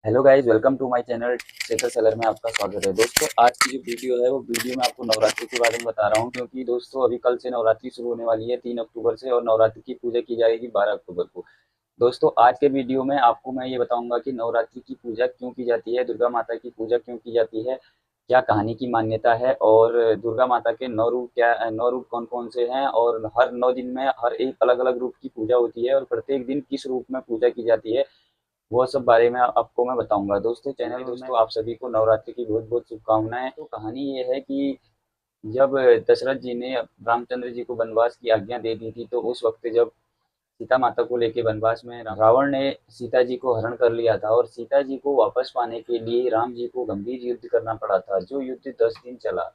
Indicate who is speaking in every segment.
Speaker 1: Hello guys, welcome to my channel Shekhar sailor में आपका स्वागत है। दोस्तों, आज की जो वीडियो है वो वीडियो में आपको नवरात्रि के बारे में बता रहा हूँ, क्योंकि दोस्तों अभी कल से नवरात्रि शुरू होने वाली है 3 अक्टूबर से, और नवरात्रि की पूजा की जाएगी 12 अक्टूबर को। दोस्तों, आज के वीडियो में आपको मैं ये बताऊंगा कि नवरात्रि की पूजा क्यों की जाती है, दुर्गा माता की पूजा क्यों की जाती है, क्या कहानी की मान्यता है, और दुर्गा माता के 9 रूप नौ रूप कौन कौन से हैं, और हर 9 दिन में हर एक अलग अलग रूप की पूजा होती है, और प्रत्येक दिन किस रूप में पूजा की जाती है, वो सब बारे में आपको मैं बताऊंगा। दोस्तों, चैनल दोस्तों आप सभी को नवरात्रि की बहुत बहुत शुभकामनाएं। तो कहानी ये है कि जब दशरथ जी ने रामचंद्र जी को वनवास की आज्ञा दे दी थी, तो उस वक्त जब सीता माता को लेके वनवास में रावण ने सीता जी को हरण कर लिया था, और सीता जी को वापस पाने के लिए राम जी को गंभीर युद्ध करना पड़ा था, जो युद्ध 10 दिन चला।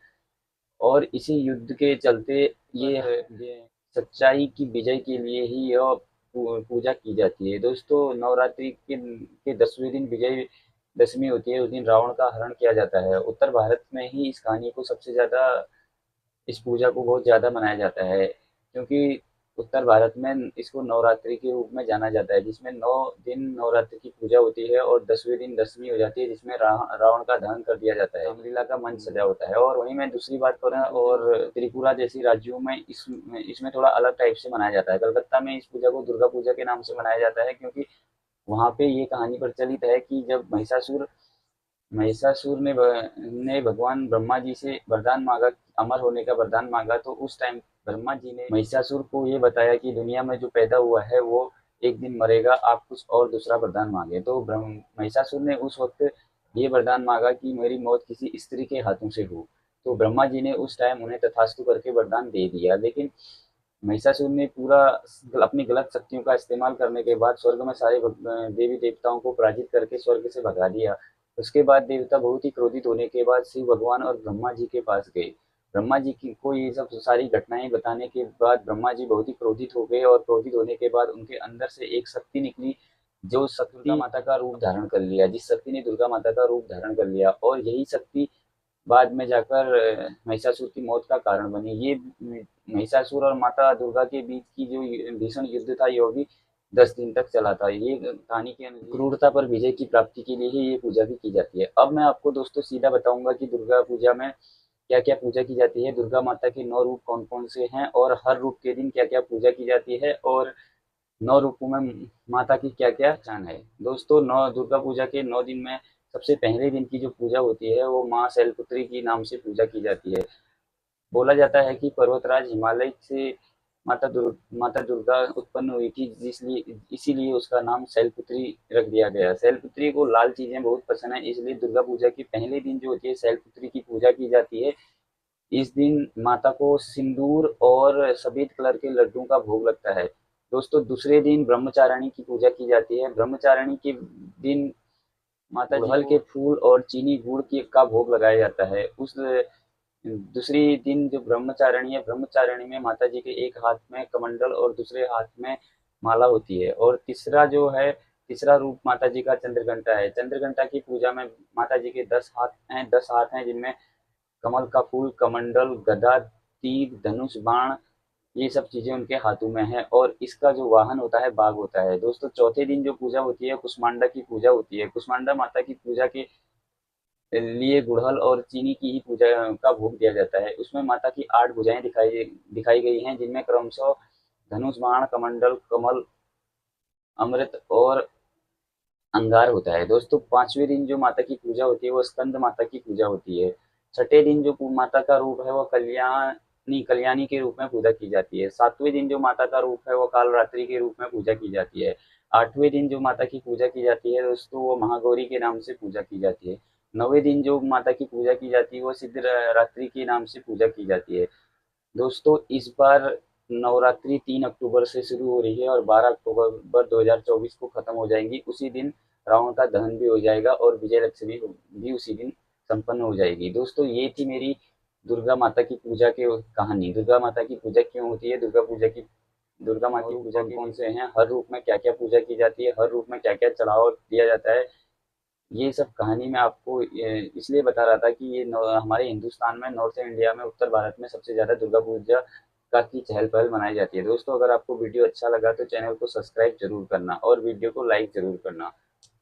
Speaker 1: और इसी युद्ध के चलते ये सच्चाई की विजय के लिए ही यह पूजा की जाती है। दोस्तों, नवरात्रि के 10वें दिन विजय दशमी होती है। उस दिन रावण का हरण किया जाता है। उत्तर भारत में ही इस कहानी को सबसे ज़्यादा, इस पूजा को बहुत ज़्यादा मनाया जाता है, क्योंकि उत्तर भारत में इसको नवरात्रि के रूप में जाना जाता है, जिसमें 9 दिन नवरात्रि की पूजा होती है, और 10वें दिन दशमी हो जाती है, जिसमें रावण का दहन कर दिया जाता है, रामलीला का मंच सजा होता है। और वहीं मैं दूसरी बात करें, और त्रिपुरा जैसी राज्यों में इसमें थोड़ा अलग टाइप से मनाया जाता है। कलकत्ता में इस पूजा को दुर्गा पूजा के नाम से मनाया जाता है, क्योंकि वहाँ पे ये कहानी प्रचलित है कि जब महिषासुर ने भगवान ब्रह्मा जी से वरदान मांगा, अमर होने का वरदान मांगा, तो उस टाइम ब्रह्मा जी ने महिषासुर को ये बताया कि दुनिया में जो पैदा हुआ है वो एक दिन मरेगा, आप कुछ और दूसरा वरदान मांगे। तो महिषासुर ने उस वक्त ये वरदान मांगा कि मेरी मौत किसी स्त्री के हाथों से हो। तो ब्रह्मा जी ने उस टाइम उन्हें तथास्तु करके वरदान दे दिया। लेकिन महिषासुर ने पूरा अपनी गलत शक्तियों का इस्तेमाल करने के बाद स्वर्ग में सारे देवी देवताओं को पराजित करके स्वर्ग से भगा दिया। उसके बाद देवता बहुत ही क्रोधित होने के बाद शिव भगवान और ब्रह्मा जी के पास गए। ब्रह्मा जी की को ये सब सारी घटनाएं बताने के बाद ब्रह्मा जी बहुत ही क्रोधित हो गए, और क्रोधित होने के बाद उनके अंदर से एक शक्ति निकली, जो शक्ति दुर्गा माता का रूप धारण कर लिया, जिस शक्ति ने दुर्गा माता का रूप धारण कर लिया, और यही शक्ति बाद में जाकर महिषासुर की मौत का कारण बनी। ये महिषासुर और माता दुर्गा के बीच की जो भीषण युद्ध था, ये भी 10 दिन तक चला था। ये कहानी के अनुसार क्रूरता पर विजय की प्राप्ति के लिए ही ये पूजा भी की जाती है। अब मैं आपको दोस्तों सीधा बताऊंगा कि दुर्गा पूजा में क्या क्या पूजा की जाती है, दुर्गा माता के 9 रूप कौन कौन से हैं, और हर रूप के दिन क्या क्या पूजा की जाती है, और 9 रूपों में माता की क्या क्या पहचान है। दोस्तों, नौ दुर्गा पूजा के 9 दिन में सबसे पहले दिन की जो पूजा होती है वो माँ शैलपुत्री की नाम से पूजा की जाती है। बोला जाता है कि पर्वतराज हिमालय से माता दुर्गा उत्पन्न हुई थी, जिसलिए इसीलिए उसका नाम शैलपुत्री रख दिया गया। शैलपुत्री को लाल चीजें बहुत पसंद है, इसलिए दुर्गा पूजा के पहले दिन जो होती है शैलपुत्री की पूजा की जाती है। इस दिन माता को सिंदूर और सफेद कलर के लड्डू का भोग लगता है। दोस्तों, दूसरे दिन ब्रह्मचारिणी की पूजा की जाती है। ब्रह्मचारिणी के दिन माता जी गुड़हल के फूल और चीनी गुड़ की का भोग लगाया जाता है। उस दूसरी दिन जो ब्रह्मचारिणी है, ब्रह्मचारिणी में माता जी के एक हाथ में कमंडल और दूसरे हाथ में माला होती है। और तीसरा रूप माता जी का चंद्रघंटा है। चंद्रघंटा की पूजा में माता जी के 10 हाथ हैं, जिनमें कमल का फूल, कमंडल, गदा, तीर, धनुष, बाण, ये सब चीजें उनके हाथों में है, और इसका जो वाहन होता है बाघ होता है। दोस्तों, चौथे दिन जो पूजा होती है कुष्मांडा की पूजा होती है। कुष्मांडा माता की पूजा के लिए गुड़हल और चीनी की ही पूजा का भोग दिया जाता है। उसमें माता की 8 भुजाएं दिखाई गई हैं, जिनमें क्रमशः धनुष, बाण, कमंडल, कमल, अमृत और अंगार होता है। दोस्तों, 5वें दिन जो माता की पूजा होती है वो स्कंद माता की पूजा होती है। छठे दिन जो माता का रूप है वो कल्याणी के रूप में पूजा की जाती है। 7वें दिन जो माता का रूप है वो कालरात्रि के रूप में पूजा की जाती है। 8वें दिन जो माता की पूजा की जाती है दोस्तों, वो महागौरी के नाम से पूजा की जाती है। 9वें दिन जो माता की पूजा की जाती है वो सिद्ध रात्रि के नाम से पूजा की जाती है। दोस्तों, इस बार नवरात्रि 3 अक्टूबर से शुरू हो रही है, और 12 अक्टूबर 2024 को खत्म हो जाएंगी। उसी दिन रावण का दहन भी हो जाएगा, और विजयदशमी भी उसी दिन संपन्न हो जाएगी। दोस्तों, ये थी मेरी दुर्गा माता की पूजा की कहानी। दुर्गा माता की पूजा क्यों होती है, दुर्गा माँ की पूजा कौन कौन से हैं, हर रूप में क्या क्या पूजा की जाती है, हर रूप में क्या क्या चढ़ावा दिया जाता है, ये सब कहानी मैं आपको इसलिए बता रहा था कि ये हमारे हिंदुस्तान में, नॉर्थ इंडिया में, उत्तर भारत में सबसे ज़्यादा दुर्गा पूजा का की चहल पहल मनाई जाती है। दोस्तों, अगर आपको वीडियो अच्छा लगा तो चैनल को सब्सक्राइब जरूर करना, और वीडियो को लाइक जरूर करना।